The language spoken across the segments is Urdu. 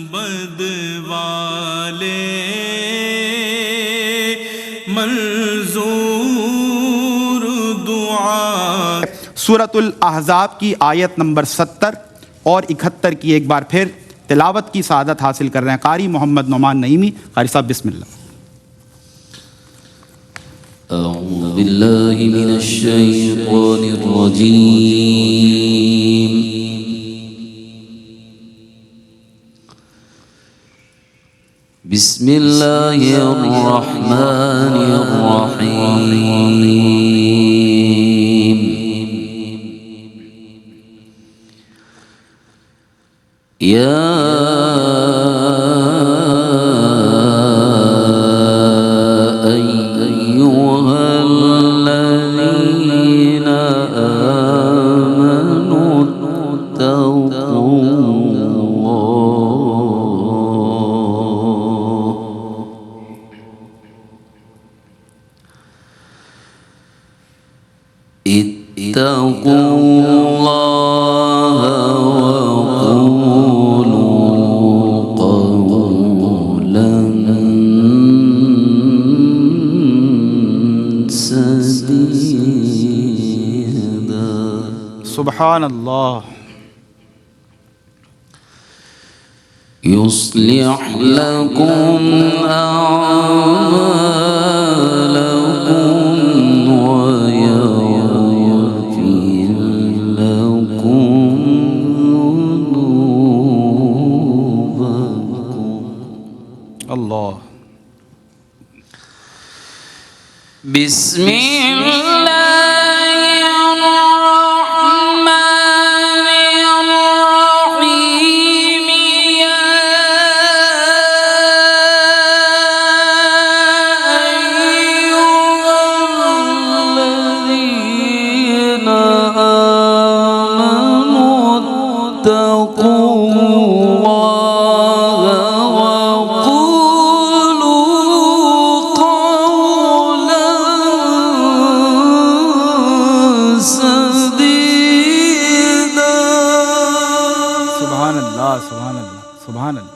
بد والے منظور دعا۔ سورۃ الاحزاب کی آیت نمبر 70 اور 71 کی ایک بار پھر تلاوت کی سعادت حاصل کر رہے ہیں قاری محمد نعمان نعیمی۔ قاری صاحب بسم اللہ۔ اعوذ باللہ من الشیطان الرجیم۔ بسم اللہ الرحمن الرحیم۔ یا ایہا الذین آمنوا اتقوا اللہ وقولوا قولا سدیدا۔ سبحان اللہ۔ يصلح لكم أعمالكم ويغفر لكم ذنوبكم۔ اللہ۔ بسم اللہ سبحان اللہ، سبحان اللہ۔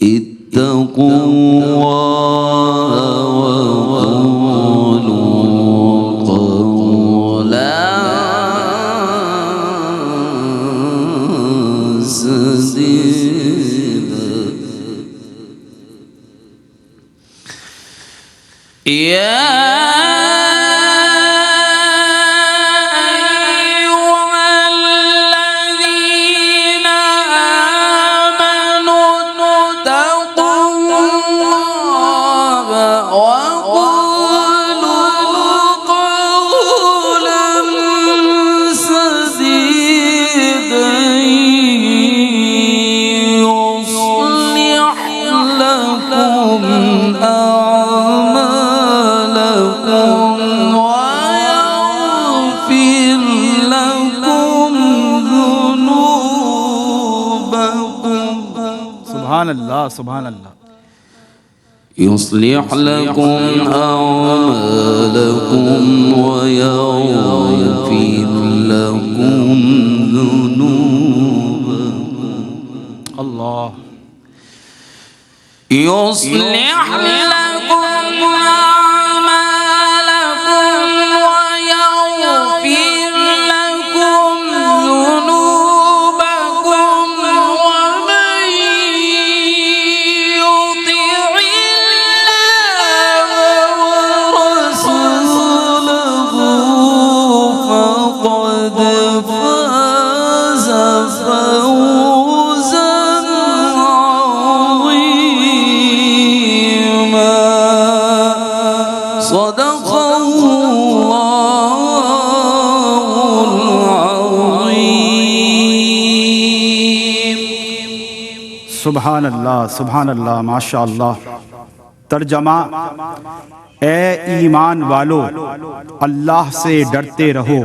اتقوا اللہ وقولوا قولا سدیدا۔ سبحان اللہ، سبحان اللہ۔ يصلح لكم أعمالكم ويغفر لكم ذنوبكم۔ اللہ۔ يصلح لكم أعمالكم ويغفر لكم ذنوبكم ومن يطع الله ورسوله فقد فاز فوزا عظيما۔ صدق الله العظيم۔ سبحان اللہ، سبحان اللہ، ماشاء اللہ۔ ترجمہ: اے ایمان والو، اللہ سے ڈرتے رہو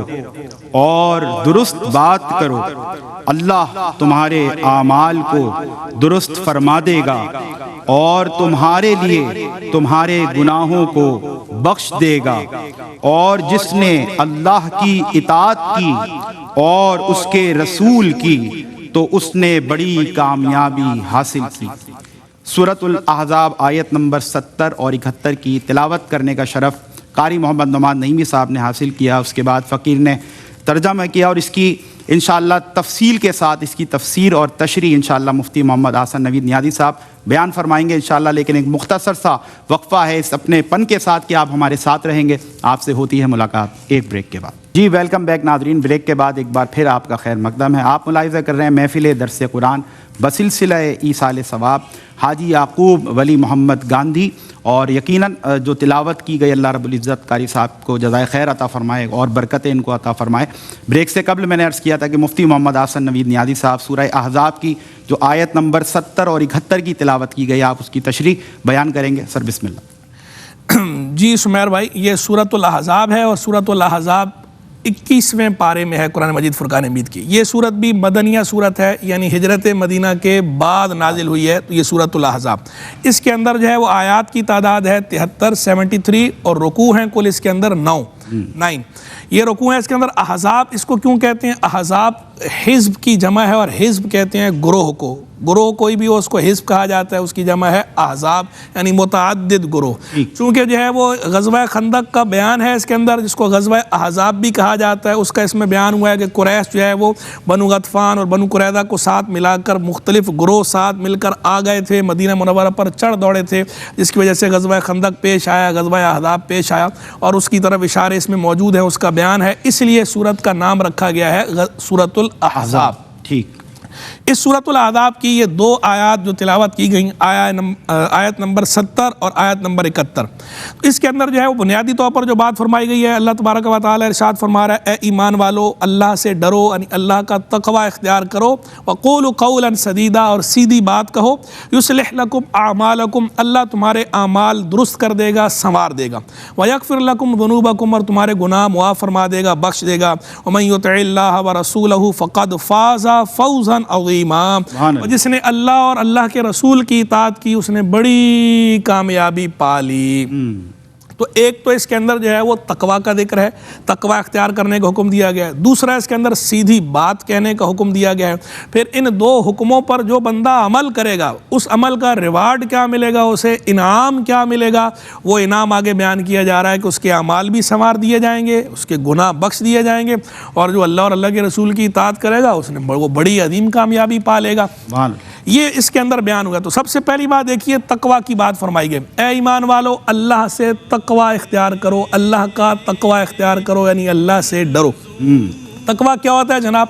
اور درست بات کرو، اللہ تمہارے اعمال کو درست فرما دے گا۔ اور تمہارے لیے تمہارے گناہوں کو بخش دے گا، اور جس نے اللہ کی اطاعت کی اور اس کے رسول کی تو اس نے بڑی کامیابی حاصل کی۔ سورۃ الاحزاب آیت نمبر 70 اور 71 کی تلاوت کرنے کا شرف قاری محمد نعمان نعیمی صاحب نے حاصل کیا۔ اس کے بعد فقیر نے ترجمہ کیا اور اس کی انشاءاللہ تفصیل کے ساتھ اس کی تفسیر اور تشریح انشاءاللہ مفتی محمد احسن نوید نیازی صاحب بیان فرمائیں گے انشاءاللہ، لیکن ایک مختصر سا وقفہ ہے اس اپنے پن کے ساتھ کہ آپ ہمارے ساتھ رہیں گے۔ آپ سے ہوتی ہے ملاقات ایک بریک کے بعد۔ جی ویلکم بیک ناظرین، بریک کے بعد ایک بار پھر آپ کا خیر مقدم ہے۔ آپ ملاحظہ کر رہے ہیں محفل درس قرآن بسلسلہ ایصال ثواب حاجی یعقوب ولی محمد گاندھی، اور یقیناً جو تلاوت کی گئی اللہ رب العزت قاری صاحب کو جزائے خیر عطا فرمائے اور برکتیں ان کو عطا فرمائے۔ بریک سے قبل میں نے عرض کیا تھا کہ مفتی محمد احسن نوید نیازی صاحب سورہ احزاب کی جو آیت نمبر 70 اور 71 کی تلاوت کی گئی، آپ اس کی تشریح بیان کریں گے۔ سر بسم اللہ۔ جی سمیر بھائی، یہ سورۃ الاحزاب ہے اور سورۃ الاحزاب 21ویں پارے میں ہے قرآن مجید فرقان حمید کی۔ یہ سورت بھی مدنیہ سورت ہے، یعنی ہجرت مدینہ کے بعد نازل ہوئی ہے، تو یہ سورۃ الاحزاب۔ اس کے اندر جو ہے وہ آیات کی تعداد ہے 73 73 اور رکوع ہیں کل اس کے اندر 9 یہ رکوع ہیں اس کے اندر۔ احزاب اس کو کیوں کہتے ہیں؟ احزاب حزب کی جمع ہے، اور حزب کہتے ہیں گروہ کو۔ گروہ کوئی بھی ہو اس کو حزب کہا جاتا ہے، اس کی جمع ہے احزاب، یعنی متعدد گروہ۔ چونکہ جو ہے وہ غزوہ خندق کا بیان ہے اس کے اندر، جس کو غزوہ احزاب بھی کہا جاتا ہے، اس کا اس میں بیان ہوا ہے کہ قریش جو ہے وہ بنو غطفان اور بنو قریظہ کو ساتھ ملا کر مختلف گروہ ساتھ مل کر آ گئے تھے، مدینہ منورہ پر چڑھ دوڑے تھے، جس کی وجہ سے غزوہ خندق پیش آیا، غزوہ احزاب پیش آیا، اور اس کی طرف اشارے اس میں موجود ہیں، اس کا بیان ہے، اس لیے سورت کا نام رکھا گیا ہے سورۃ الاحزاب۔ ٹھیک۔ اس سورۃ الاحزاب کی یہ 2 آیات جو تلاوت کی گئیں، آیت نمبر 70 اور آیت نمبر 71، اس کے اندر جو ہے وہ بنیادی طور پر جو بات فرمائی گئی ہے، اللہ تبارک و تعالی ارشاد فرما رہا ہے، اے ایمان والو اللہ سے ڈرو، یعنی اللہ کا تقوی اختیار کرو، وقولوا قولا سدیدا، اور سیدھی بات کہو، یصلح لکم اعمالکم، اللہ تمہارے اعمال درست کر دے گا، سنوار دے گا، ویغفر لکم ذنوبکم، اور تمہارے گناہ معاف فرما دے گا، بخش دے گا، ومن یطع اللہ ورسولہ فقد فاز فوزا عظیما، اور جس نے اللہ اور اللہ کے رسول کی اطاعت کی اس نے بڑی کامیابی پا لی۔ تو ایک تو اس کے اندر جو ہے وہ تقوی کا ذکر ہے، تقوی اختیار کرنے کا حکم دیا گیا ہے۔ دوسرا اس کے اندر سیدھی بات کہنے کا حکم دیا گیا ہے۔ پھر ان 2 حکموں پر جو بندہ عمل کرے گا اس عمل کا ریوارڈ کیا ملے گا، اسے انعام کیا ملے گا، وہ انعام آگے بیان کیا جا رہا ہے کہ اس کے اعمال بھی سنوار دیے جائیں گے، اس کے گناہ بخش دیے جائیں گے، اور جو اللہ اور اللہ کے رسول کی اطاعت کرے گا اس نے وہ بڑی عظیم کامیابی پا لے گا۔ یہ اس کے اندر بیان ہوگا۔ تو سب سے پہلی بات دیکھیے تقوی کی بات فرمائی گئی، اے ایمان والو اللہ سے تقوی اختیار کرو، اللہ کا تقوی اختیار کرو، یعنی اللہ سے ڈرو۔ تقوی کیا ہوتا ہے جناب؟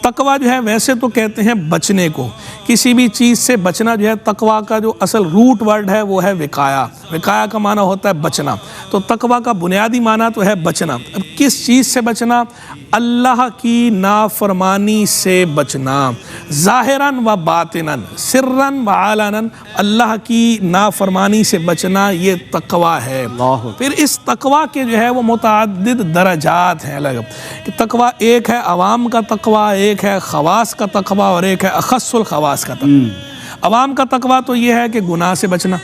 تقوی جو ہے ویسے تو کہتے ہیں بچنے کو، کسی بھی چیز سے بچنا جو ہے تقوی کا جو اصل روٹ ورڈ ہے وہ ہے وقایا۔ وقایا کا معنی ہوتا ہے بچنا، تو تقوی کا بنیادی معنی تو ہے بچنا۔ اب کس چیز سے بچنا؟ اللہ کی نافرمانی سے بچنا، ظاہراً و باطناً، سراً و علاناً، اللہ کی نافرمانی سے بچنا یہ تقوی ہے۔ پھر اس تقوی کے جو ہے وہ متعدد درجات ہیں الگ، کہ تقوی ایک ہے عوام کا تقوی، ایک ہے خواص کا تقوی، اور ایک ہے اخص الخواص کا تقوی۔ عوام کا تقوی تو یہ ہے کہ گناہ سے بچنا،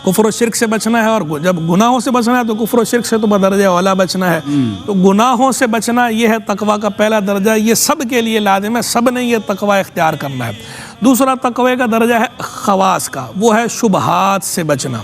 کفر و شرک سے بچنا ہے، اور جب گناہوں سے بچنا ہے تو کفر و شرک سے تو بدرجہ اولا بچنا ہے، تو گناہوں سے بچنا یہ ہے تقوی کا پہلا درجہ، یہ سب کے لیے لازم ہے، سب نے یہ تقوی اختیار کرنا ہے۔ دوسرا تقوی کا درجہ ہے خواص کا، وہ ہے شبہات سے بچنا۔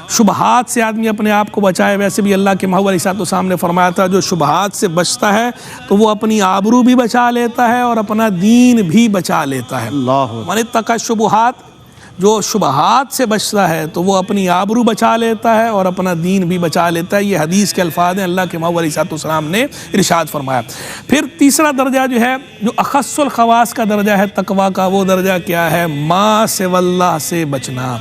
شبہات سے آدمی اپنے آپ کو بچائے، ویسے بھی اللہ کے محبوب علیہ الصلوۃ والسلام نے فرمایا تھا جو شبہات سے بچتا ہے تو وہ اپنی آبرو بھی بچا لیتا ہے اور اپنا دین بھی بچا لیتا ہے۔ من اتقى الشبہات، جو شبہات سے بچتا ہے تو وہ اپنی آبرو بچا لیتا ہے اور اپنا دین بھی بچا لیتا ہے۔ یہ حدیث کے الفاظ ہیں، اللہ کے محبوب علیہ الصلوۃ والسلام نے ارشاد فرمایا۔ پھر تیسرا درجہ جو ہے جو اخص الخواص کا درجہ ہے تقوی کا، وہ درجہ کیا ہے؟ ما سوی اللہ سے بچنا،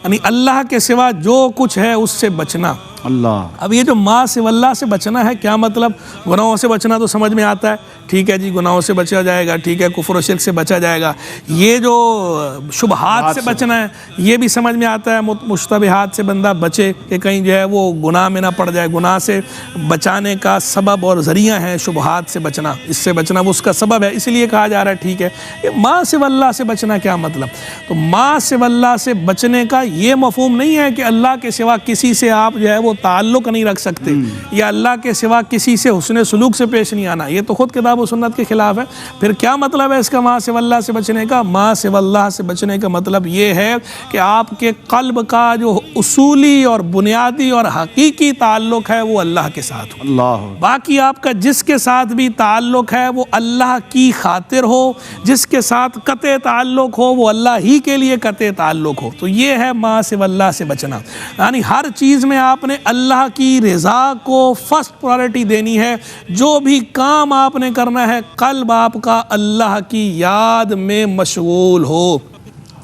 یعنی اللہ کے سوا جو کچھ ہے اس سے بچنا۔ اللہ. اب یہ جو ما سوى اللہ سے بچنا ہے کیا مطلب؟ گناہوں سے بچنا تو سمجھ میں آتا ہے، ٹھیک ہے جی گناہوں سے بچا جائے گا، ٹھیک ہے کفر و شرک سے بچا جائے گا. یہ جو شبہات سے بچنا ہے یہ بھی سمجھ میں آتا ہے، مشتبہات سے بندہ بچے کہ کہیں جو ہے وہ گناہ میں نہ پڑ جائے. گناہ سے بچانے کا سبب اور ذریعہ ہے شبہات سے بچنا، اس سے بچنا وہ اس کا سبب ہے، اس لیے کہا جا رہا ہے ٹھیک ہے. یہ ما سوى اللہ سے بچنا کیا مطلب؟ تو ما سوى اللہ سے بچنے کا یہ مفہوم نہیں ہے کہ اللہ کے سوا کسی سے آپ جو ہے وہ تعلق نہیں رکھ سکتے، یا اللہ کے سوا کسی سے حسن سلوک سے پیش نہیں آنا. یہ تو خود کتاب و سنت کے خلاف ہے. پھر کیا مطلب ہے اس کا ما سوى اللہ سے بچنے کا؟ ما سوى اللہ سے بچنے کا مطلب یہ ہے کہ آپ کے قلب کا جو اصولی اور بنیادی اور حقیقی تعلق ہے وہ اللہ کے ساتھ ہو. اللہ. باقی آپ کا جس کے ساتھ بھی تعلق ہے وہ اللہ کی خاطر ہو، جس کے ساتھ قطع تعلق ہو وہ اللہ ہی کے لیے قطع تعلق ہو. تو یہ ہے ما سوى اللہ سے بچنا، یعنی ہر چیز میں آپ نے اللہ کی رضا کو فرسٹ پرائرٹی دینی ہے. جو بھی کام آپ نے کرنا ہے قلب آپ کا اللہ کی یاد میں مشغول ہو.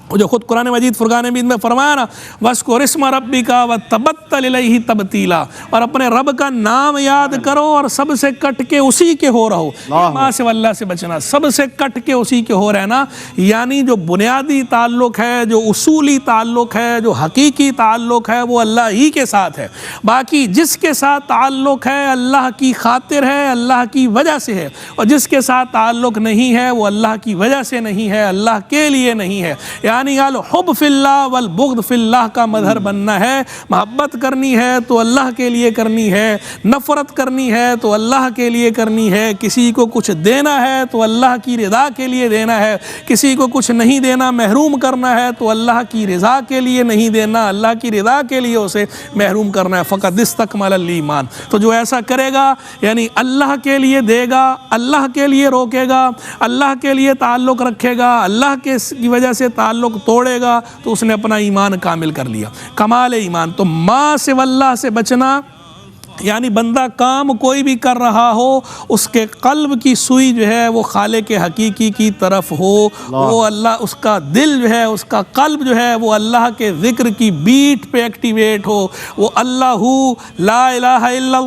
وہ جو خود قرآن مجید فرقان حمید میں فرمایا نا وَاذْكُرِ اسْمَ رَبِّكَ وَتَبَتَّلْ إِلَيْهِ تَبْتِيلًا، اور اپنے رب کا نام یاد کرو اور سب سے کٹ کے اسی کے ہو رہو. ما سوى اللہ سے بچنا، سب سے کٹ کے اسی کے ہو رہنا، یعنی جو بنیادی تعلق ہے، جو اصولی تعلق ہے، جو حقیقی تعلق ہے وہ اللہ ہی کے ساتھ ہے. باقی جس کے ساتھ تعلق ہے اللہ کی خاطر ہے، اللہ کی وجہ سے ہے، اور جس کے ساتھ تعلق نہیں ہے وہ اللہ کی وجہ سے نہیں ہے، اللہ کے لیے نہیں ہے. یعنی الحب فی اللہ والبغض فی اللہ کا مظہر بننا ہے. محبت کرنی ہے تو اللہ کے لیے کرنی ہے، نفرت کرنی ہے تو اللہ کے لیے کرنی ہے. کسی کو کچھ دینا ہے تو اللہ کی رضا کے لیے دینا ہے، کسی کو کچھ نہیں دینا محروم کرنا ہے تو اللہ کی رضا کے لیے نہیں دینا، اللہ کی رضا کے لیے اسے محروم کرنا ہے. فقد استکمل الایمان. تو جو ایسا کرے گا یعنی اللہ کے لیے دے گا، اللہ کے لیے روکے گا، اللہ کے لیے تعلق رکھے گا، اللہ کی وجہ سے تعلق توڑے گا، تو اس نے اپنا ایمان کامل کر لیا، کمال ایمان. تو ما سوى اللہ سے بچنا یعنی بندہ کام کوئی بھی کر رہا ہو اس کے قلب کی سوئی جو ہے وہ خالق حقیقی کی طرف ہو، وہ اللہ، اس کا دل جو ہے، اس کا قلب جو ہے وہ اللہ کے ذکر کی بیٹ پہ ایکٹیویٹ ہو. وہ اللہ لا الہ الا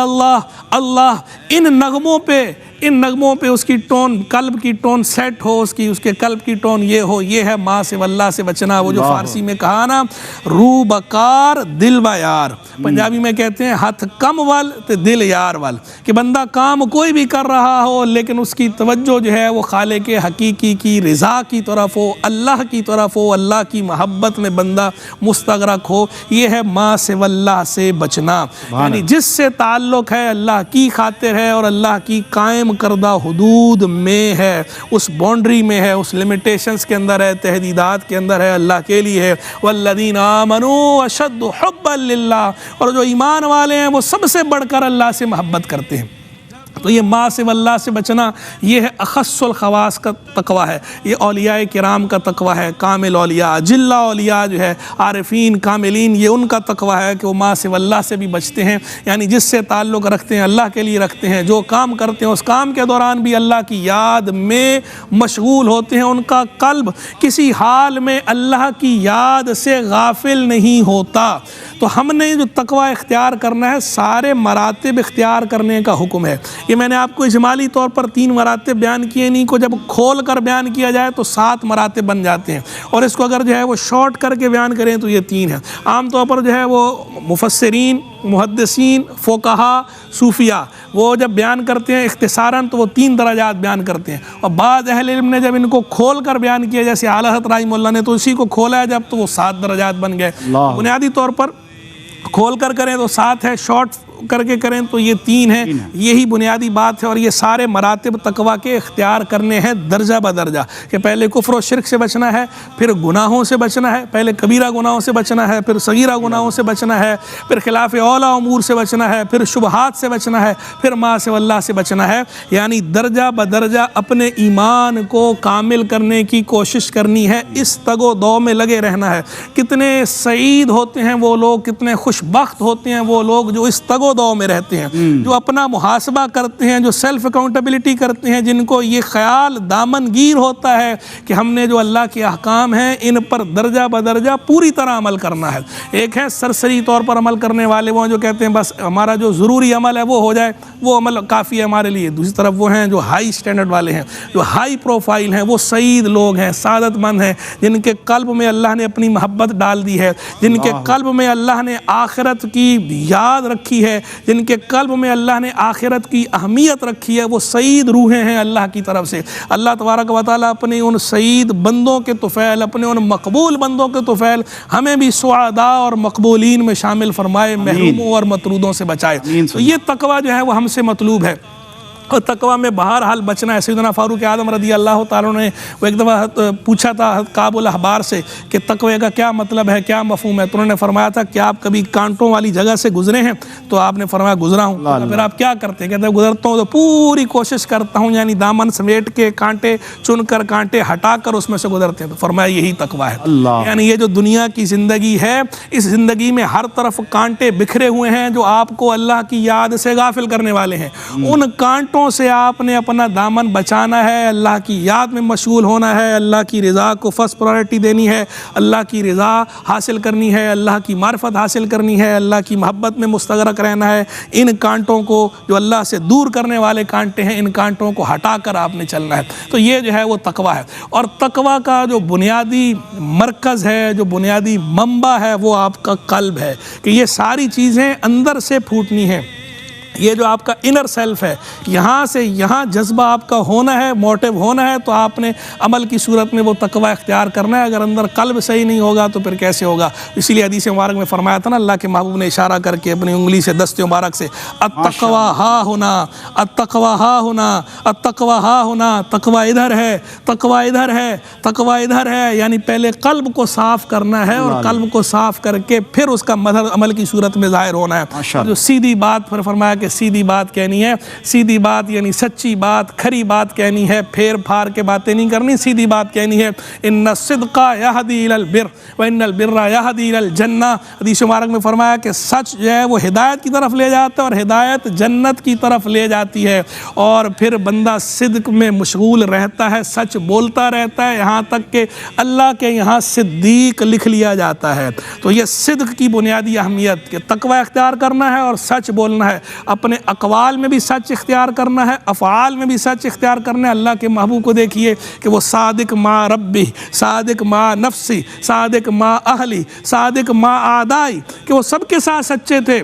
اللہ اللہ ان نغموں پہ اس کی ٹون، قلب کی ٹون سیٹ ہو، اس کے قلب کی ٹون یہ ہو. یہ ہے ما سوى اللہ سے بچنا. وہ جو فارسی میں کہا نا رو بکار دل با یار، پنجابی میں کہتے ہیں ہاتھ کم ول تے دل یار ول، کہ بندہ کام کوئی بھی کر رہا ہو لیکن اس کی توجہ جو ہے وہ خالق حقیقی کی رضا کی طرف ہو، اللہ کی طرف ہو، اللہ کی محبت میں بندہ مستغرق ہو. یہ ہے ما سوى اللہ سے بچنا. یعنی جس سے تعلق ہے اللہ کی خاطر ہے اور اللہ کی قائم کردہ حدود میں ہے، اس باؤنڈری میں ہے، اس لیمیٹیشنز کے اندر ہے، تحدیدات کے اندر ہے، اللہ کے لیے ہے. والذین آمنوا اشد حبا للہ، اور جو ایمان والے ہیں وہ سب سے بڑھ کر اللہ سے محبت کرتے ہیں. تو یہ ما سوى اللہ سے بچنا یہ ہے اخص الخواص کا تقوی ہے، یہ اولیاء کرام کا تقوی ہے. کامل اولیاء، اجلہ اولیاء جو ہے، عارفین کاملین، یہ ان کا تقوی ہے کہ وہ ما سوى اللہ سے بھی بچتے ہیں. یعنی جس سے تعلق رکھتے ہیں اللہ کے لیے رکھتے ہیں، جو کام کرتے ہیں اس کام کے دوران بھی اللہ کی یاد میں مشغول ہوتے ہیں. ان کا قلب کسی حال میں اللہ کی یاد سے غافل نہیں ہوتا. تو ہم نے جو تقوی اختیار کرنا ہے سارے مراتب اختیار کرنے کا حکم ہے. یہ میں نے آپ کو اجمالی طور پر 3 مراتب بیان کیے، نہیں کو جب کھول کر بیان کیا جائے تو 7 مراتب بن جاتے ہیں، اور اس کو اگر جو ہے وہ شارٹ کر کے بیان کریں تو یہ 3 ہیں. عام طور پر جو ہے وہ مفسرین، محدثین، فقہا، صوفیہ وہ جب بیان کرتے ہیں اختصاراً تو وہ 3 درجات بیان کرتے ہیں، اور بعض اہل علم نے جب ان کو کھول کر بیان کیا جیسے اعلیٰ حضرت رحمہ اللہ نے تو اسی کو کھولا ہے جب تو وہ 7 درجات بن گئے. بنیادی طور پر کھول کر کریں تو 7 ہے، شارٹ کر کے کریں تو یہ 3 ہیں. یہی بنیادی بات ہے. اور یہ سارے مراتب تقوی کے اختیار کرنے ہیں درجہ بدرجہ، کہ پہلے کفر و شرک سے بچنا ہے، پھر گناہوں سے بچنا ہے، پہلے کبیرہ گناہوں سے بچنا ہے، پھر صغیرہ گناہوں سے بچنا ہے، پھر خلاف اولیٰ امور سے بچنا ہے، پھر شبہات سے بچنا ہے، پھر ما سوى اللہ سے بچنا ہے. یعنی درجہ بدرجہ اپنے ایمان کو کامل کرنے کی کوشش کرنی ہے، اس تگ و دو میں لگے رہنا ہے. کتنے سعید ہوتے ہیں وہ لوگ، کتنے خوش بخت ہوتے ہیں وہ لوگ جو اس تگ دو دو میں رہتے ہیں، جو اپنا محاسبہ کرتے ہیں، جو سیلف اکاؤنٹیبلٹی کرتے ہیں، جن کو یہ خیال دامن گیر ہوتا ہے کہ ہم نے جو اللہ کے احکام ہیں ان پر درجہ بدرجہ پوری طرح عمل کرنا ہے۔ ایک ہے سرسری طور پر عمل کرنے والے، وہ جو کہتے ہیں بس ہمارا جو ضروری عمل ہے وہ ہو جائے، وہ عمل کافی ہے ہمارے لیے۔ دوسری طرف وہ ہیں جو ہائی سٹینڈرڈ والے ہیں، جو ہائی پروفائل ہیں، وہ سعید لوگ ہیں، سعادت مند ہیں، جن کے قلب میں اللہ نے اپنی محبت ڈال دی ہے، جن کے قلب میں اللہ نے آخرت کی یاد رکھی ہے، جن کے قلب میں اللہ نے آخرت کی اہمیت رکھی ہے، وہ سعید روحیں ہیں اللہ کی طرف سے۔ اللہ تبارک و تعالیٰ اپنے ان سعید بندوں کے طفیل، اپنے ان مقبول بندوں کے طفیل ہمیں بھی سعداء اور مقبولین میں شامل فرمائے، محروموں اور مطرودوں سے بچائے۔ تو یہ تقویٰ جو ہے وہ ہم سے مطلوب ہے، اور تقویٰ میں بہرحال بچنا ہے۔ سیدنا فاروق اعظم رضی اللہ تعالیٰ نے وہ ایک دفعہ پوچھا تھا کعب الاحبار سے کہ تقوی کا کیا مطلب ہے، کیا مفہوم ہے، تو انہوں نے فرمایا تھا کہ آپ کبھی کانٹوں والی جگہ سے گزرے ہیں؟ تو آپ نے فرمایا گزرا ہوں۔ پھر آپ کیا کرتے ہیں؟ کہتے ہیں گزرتا ہوں تو پوری کوشش کرتا ہوں، یعنی دامن سمیٹ کے کانٹے چن کر، کانٹے ہٹا کر اس میں سے گزرتے ہیں۔ تو فرمایا یہی تقویٰ ہے، یعنی یہ جو دنیا کی زندگی ہے، اس زندگی میں ہر طرف کانٹے بکھرے ہوئے ہیں جو آپ کو اللہ کی یاد سے غافل کرنے والے ہیں۔ ان کانٹوں سے آپ نے اپنا دامن بچانا ہے، اللہ کی یاد میں مشغول ہونا ہے، اللہ کی رضا کو فرسٹ پرائرٹی دینی ہے، اللہ کی رضا حاصل کرنی ہے، اللہ کی معرفت حاصل کرنی ہے، اللہ کی محبت میں مستغرق رہنا ہے۔ ان کانٹوں کو جو اللہ سے دور کرنے والے کانٹے ہیں، ان کانٹوں کو ہٹا کر آپ نے چلنا ہے۔ تو یہ جو ہے وہ تقویٰ ہے، اور تقویٰ کا جو بنیادی مرکز ہے، جو بنیادی منبع ہے، وہ آپ کا قلب ہے، کہ یہ ساری چیزیں اندر سے پھوٹنی ہیں۔ یہ جو آپ کا انر سیلف ہے، یہاں سے یہاں جذبہ آپ کا ہونا ہے، موٹیو ہونا ہے، تو آپ نے عمل کی صورت میں وہ تقویٰ اختیار کرنا ہے۔ اگر اندر قلب صحیح نہیں ہوگا تو پھر کیسے ہوگا؟ اسی لیے حدیث مبارک میں فرمایا تھا نا، اللہ کے محبوب نے اشارہ کر کے اپنی انگلی سے دست مبارک سے التقویٰ ہا ہونا، التقویٰ ہا ہونا، التقویٰ ہا ہونا، تقویٰ ادھر ہے، تقویٰ ادھر ہے، تقویٰ ادھر ہے، یعنی پہلے قلب کو صاف کرنا ہے، اور قلب کو صاف کر کے پھر اس کا مظہر عمل کی صورت میں ظاہر ہونا ہے۔ جو سیدھی بات پر فرمایا کہ سیدھی بات کہنی ہے، سیدھی بات یعنی سچی بات، کھری بات کہنی ہے، پھیر پھار کے باتیں نہیں کرنی، سیدھی بات کہنی ہے۔ ان الصدق یہدی الی البر وان البر یہدی الی الجنہ، حدیث مبارک میں فرمایا کہ سچ جو ہے وہ ہدایت کی طرف لے جاتا ہے، اور ہدایت جنت کی طرف لے جاتی ہے۔ اور پھر بندہ صدق میں مشغول رہتا ہے، سچ بولتا رہتا ہے، یہاں تک کہ اللہ کے یہاں صدیق لکھ لیا جاتا ہے۔ تو یہ صدق کی بنیادی اہمیت کہ تقویٰ اختیار کرنا ہے اور سچ بولنا ہے، اپنے اقوال میں بھی سچ اختیار کرنا ہے، افعال میں بھی سچ اختیار کرنا ہے۔ اللہ کے محبوب کو دیکھیے کہ وہ صادق ما ربی، صادق ما نفسی، صادق ما اہلی، صادق ما اعدائی، کہ وہ سب کے ساتھ سچے تھے،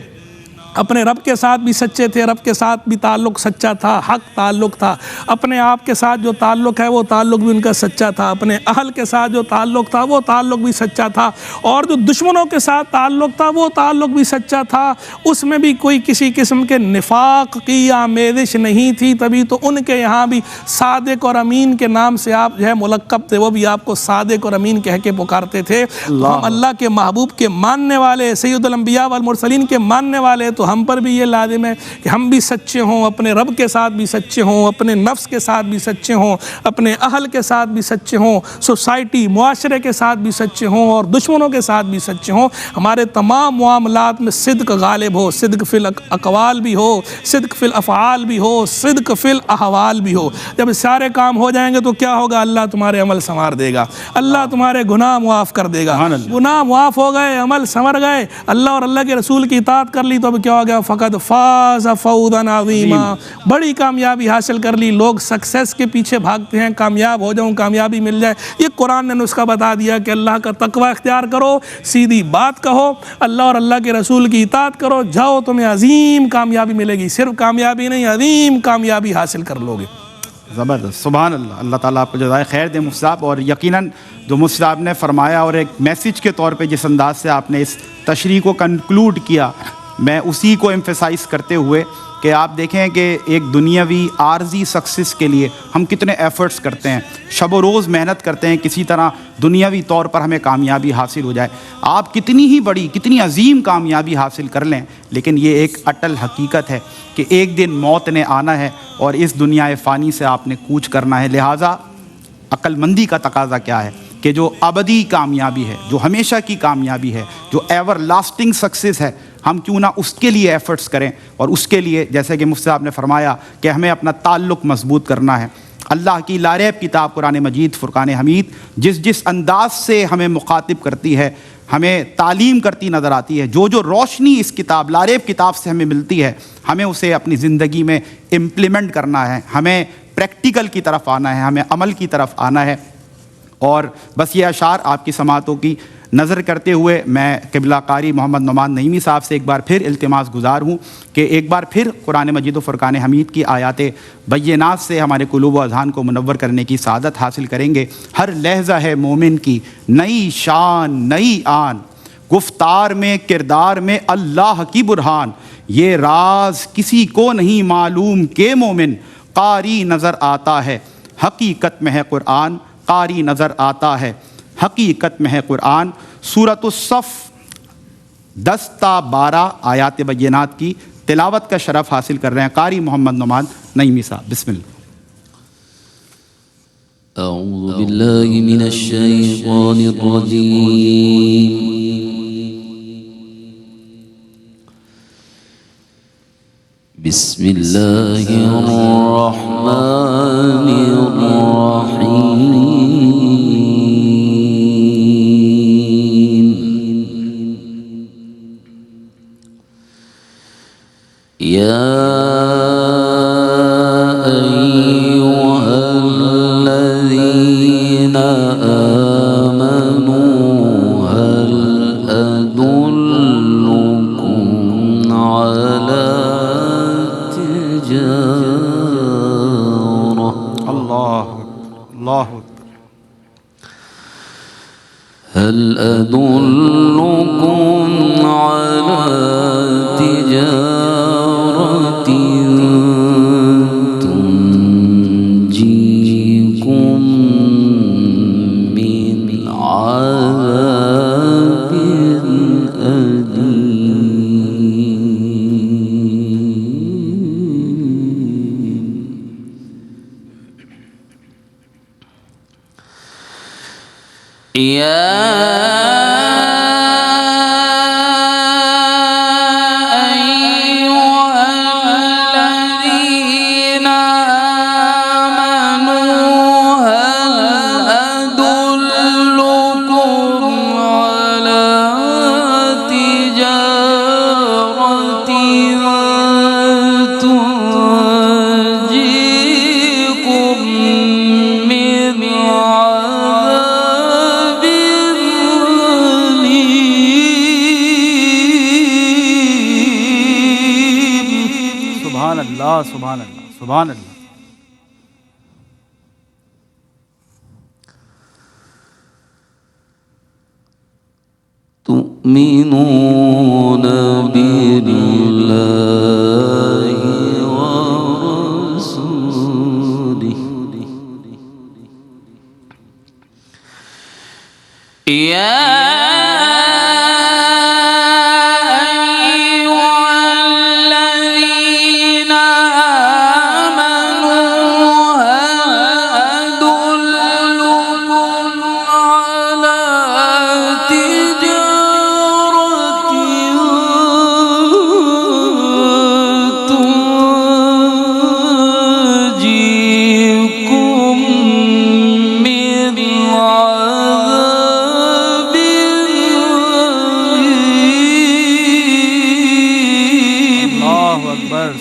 اپنے رب کے ساتھ بھی سچے تھے، رب کے ساتھ بھی تعلق سچا تھا، حق تعلق تھا، اپنے آپ کے ساتھ جو تعلق ہے وہ تعلق بھی ان کا سچا تھا، اپنے اہل کے ساتھ جو تعلق تھا وہ تعلق بھی سچا تھا، اور جو دشمنوں کے ساتھ تعلق تھا وہ تعلق بھی سچا تھا، اس میں بھی کوئی کسی قسم کے نفاق کی آمیزش نہیں تھی۔ تبھی تو ان کے یہاں بھی صادق اور امین کے نام سے آپ جو ہے ملقب تھے، وہ بھی آپ کو صادق اور امین کہہ کے پکارتے تھے۔ ہم اللہ کے محبوب کے ماننے والے، سید الانبیاء والمرسلین کے ماننے والے، تو ہم پر بھی یہ لازم ہے کہ ہم بھی سچے ہوں، اپنے رب کے ساتھ بھی سچے ہوں، اپنے نفس کے ساتھ بھی سچے ہوں، اپنے اہل کے ساتھ بھی سچے ہوں، سوسائٹی معاشرے کے ساتھ بھی سچے ہوں، اور دشمنوں کے ساتھ بھی سچے ہوں۔ ہمارے تمام معاملات میں صدق غالب ہو، صدق فی الاقوال بھی ہو، صدق فی الافعال بھی ہو، صدق فی الاحوال بھی ہو۔ جب سارے کام ہو جائیں گے تو کیا ہوگا؟ اللہ تمہارے عمل سنوار دے گا، اللہ تمہارے گناہ معاف کر دے گا۔ گناہ معاف ہو گئے، عمل سنور گئے، اللہ اور اللہ کے رسول کی اطاعت کر لی، تو اب کیا ہو گیا؟ فقد فاز فوزا عظیما، بڑی کامیابی حاصل کر لی۔ لوگ سکسیس کے پیچھے بھاگتے ہیں، کامیاب ہو جاؤں، کامیابی مل جائے۔ یہ قرآن نے نسخہ بتا دیا کہ اللہ کا تقوی اختیار کرو، سیدھی بات کہو، اللہ اور اللہ کے رسول کی اطاعت کرو، جاؤ تمہیں عظیم کامیابی ملے گی۔ صرف کامیابی نہیں، عظیم کامیابی حاصل کر لوگے۔ زبردست، سبحان اللہ۔ اللہ تعالیٰ آپ کو جزائے خیر دے مفتی صاحب۔ اور یقیناً جو مفتی صاحب نے فرمایا اور ایک میسیج کے طور پہ جس انداز سے آپ نے اس تشریح کو کنکلوڈ کیا، میں اسی کو ایمفیسائز کرتے ہوئے کہ آپ دیکھیں کہ ایک دنیاوی عارضی سکسیس کے لیے ہم کتنے ایفرٹس کرتے ہیں، شب و روز محنت کرتے ہیں کسی طرح دنیاوی طور پر ہمیں کامیابی حاصل ہو جائے۔ آپ کتنی ہی بڑی، کتنی عظیم کامیابی حاصل کر لیں، لیکن یہ ایک اٹل حقیقت ہے کہ ایک دن موت نے آنا ہے اور اس دنیا فانی سے آپ نے کوچ کرنا ہے۔ لہٰذا عقل مندی کا تقاضا کیا ہے کہ جو ابدی کامیابی ہے، جو ہمیشہ کی کامیابی ہے، جو ایور لاسٹنگ سکسیس ہے، ہم کیوں نہ اس کے لیے ایفرٹس کریں، اور اس کے لیے جیسے کہ مفتی صاحب نے فرمایا کہ ہمیں اپنا تعلق مضبوط کرنا ہے۔ اللہ کی لاریب کتاب قرآن مجید فرقان حمید جس انداز سے ہمیں مخاطب کرتی ہے، ہمیں تعلیم کرتی نظر آتی ہے، جو روشنی اس کتاب لاریب کتاب سے ہمیں ملتی ہے، ہمیں اسے اپنی زندگی میں امپلیمنٹ کرنا ہے، ہمیں پریکٹیکل کی طرف آنا ہے، ہمیں عمل کی طرف آنا ہے۔ اور بس یہ اشعار آپ کی سماعتوں کی نظر کرتے ہوئے میں قبلہ قاری محمد نعمان نعیمی صاحب سے ایک بار پھر التماس گزار ہوں کہ ایک بار پھر قرآن مجید و فرقان حمید کی آیات بینات سے ہمارے قلوب و اذہان کو منور کرنے کی سعادت حاصل کریں گے۔ ہر لہجہ ہے مومن کی نئی شان نئی آن، گفتار میں کردار میں اللہ کی برہان، یہ راز کسی کو نہیں معلوم کہ مومن قاری نظر آتا ہے حقیقت میں ہے قرآن، قاری نظر آتا ہے حقیقت میں ہے قرآن۔ سورۃ الصف 10 تا 12 آیات بینات کی تلاوت کا شرف حاصل کر رہے ہیں قاری محمد نعمان نعیمی صاحب، بسم اللہ۔ أعوذ بالله من الشيطان الرجيم بسم الله الرحمن الرحيم يا هل أدلكم على تجارة تنجيكم من عذاب سبحان اللہ سبحان اللہ۔ تؤمنون بالله ورسوله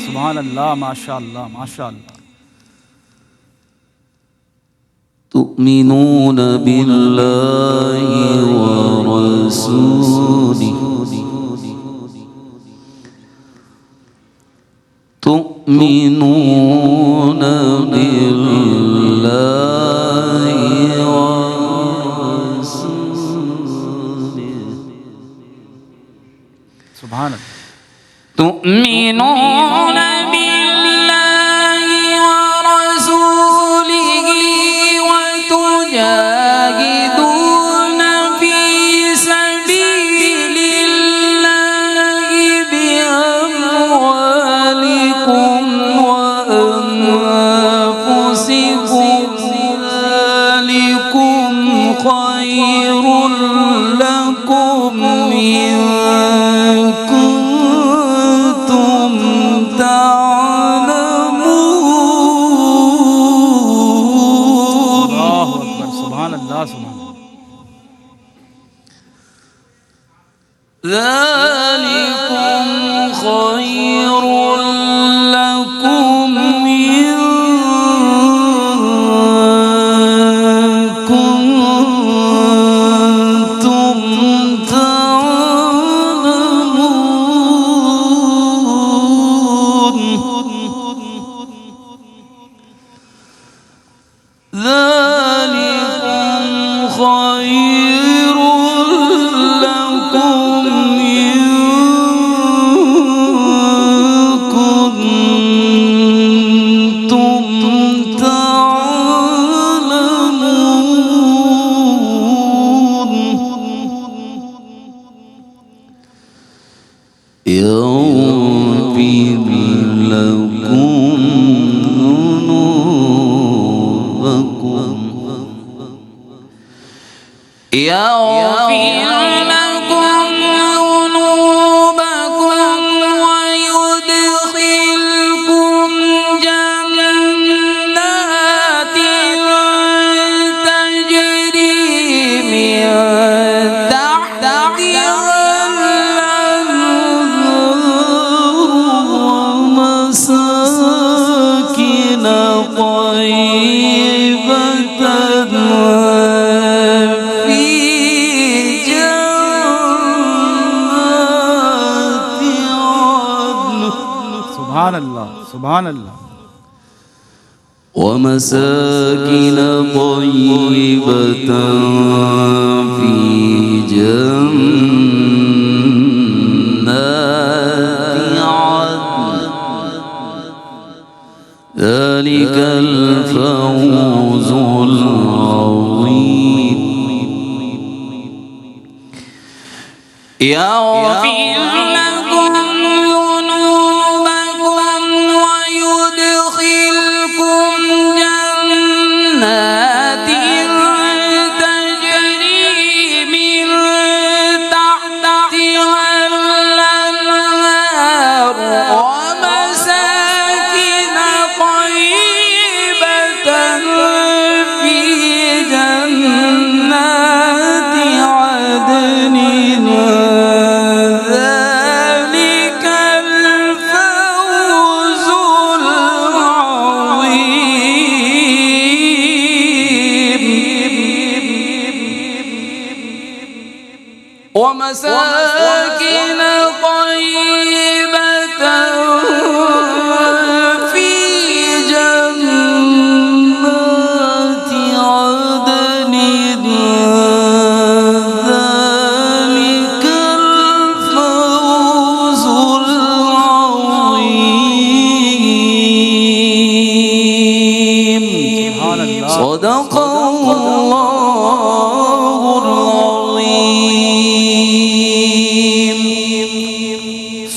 سبحان اللہ، ماشاء اللہ ماشاء اللہ۔ تؤمنون بالله ورسوله تؤمنون بالله ورسوله سبحان اللہ۔ تؤمنون بالله ورسوله وتجاهدون في سبيل الله بأموالكم وأنفسكم ذلكم خير لكم إن كنتم ذلكم خير لكم إن كنتم تعلمون ذلكم خير لكم إن كنتم تعلمون يغفر لكم ذنوبكم ويدخلكم جنات تجري من تحتها الأنهار ومساكن طيبة في جنات عدن سبحان اللہ سبحان اللہ ومساكن طيبة في جنات عدن ذلك الفوز العظيم يغفر لكم ذنوبكم ويدخلكم جنات تجري من تحتها الأنهار ومساكن طيبة في جنات عدن ذلك الفوز العظيم ومساكن طيبة في جنات عدن ذلك الفوز العظيم صدق الله العظيم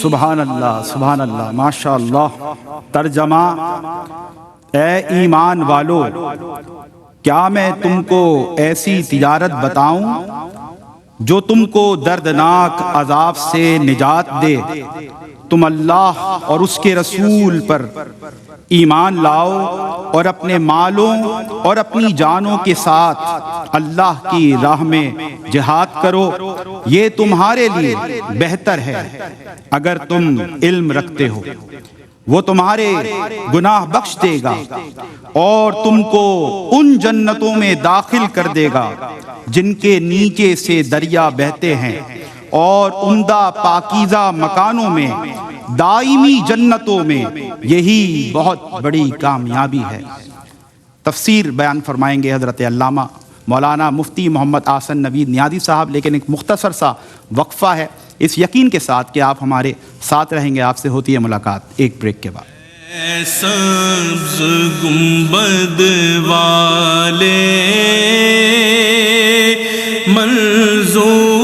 سبحان اللہ سبحان اللہ ماشاء اللہ ترجمہ اے ایمان والو کیا میں تم کو ایسی تجارت بتاؤں جو تم کو دردناک عذاب سے نجات دے تم اللہ اور اس کے رسول پر ایمان لاؤ اور اپنے مالوں اور اپنی جانوں کے ساتھ اللہ کی راہ میں جہاد کرو یہ تمہارے لیے بہتر ہے اگر تم علم رکھتے ہو وہ تمہارے گناہ بخش دے گا اور تم کو ان جنتوں میں داخل کر دے گا جن کے نیچے سے دریا بہتے ہیں اور عمدہ پاکیزہ مکانوں میں دائمی جنتوں میں یہی بہت بڑی کامیابی ہے۔ تفسیر بیان فرمائیں گے حضرت علامہ مولانا مفتی محمد احسن نوید نیازی صاحب، لیکن ایک مختصر سا وقفہ ہے اس یقین کے ساتھ کہ آپ ہمارے ساتھ رہیں گے۔ آپ سے ہوتی ہے ملاقات ایک بریک کے بعد۔ سبز گنبد والے منظور